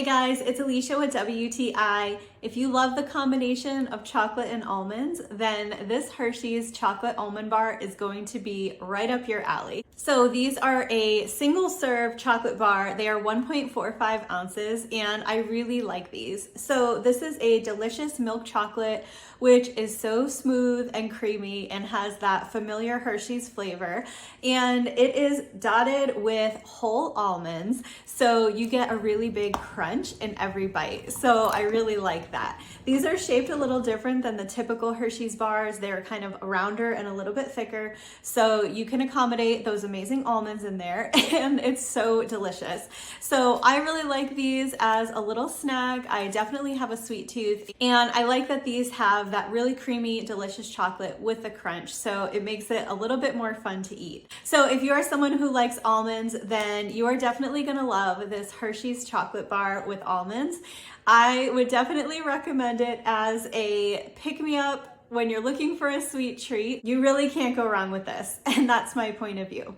Hey guys, it's Alicia with WTI. If you love the combination of chocolate and almonds, then this Hershey's chocolate almond bar is going to be right up your alley. So these are a single serve chocolate bar. They are 1.45 ounces and I really like these. So this is a delicious milk chocolate, which is so smooth and creamy and has that familiar Hershey's flavor. And it is dotted with whole almonds. So you get a really big crunch in every bite. So I really like that. These are shaped a little different than the typical Hershey's bars. They're kind of rounder and a little bit thicker. So you can accommodate those amazing almonds in there and it's so delicious. So I really like these as a little snack. I definitely have a sweet tooth and I like that these have that really creamy, delicious chocolate with the crunch. So it makes it a little bit more fun to eat. So if you are someone who likes almonds, then you are definitely gonna love this Hershey's chocolate bar with almonds. I would definitely recommend it as a pick-me-up when you're looking for a sweet treat. You really can't go wrong with this, and that's my point of view.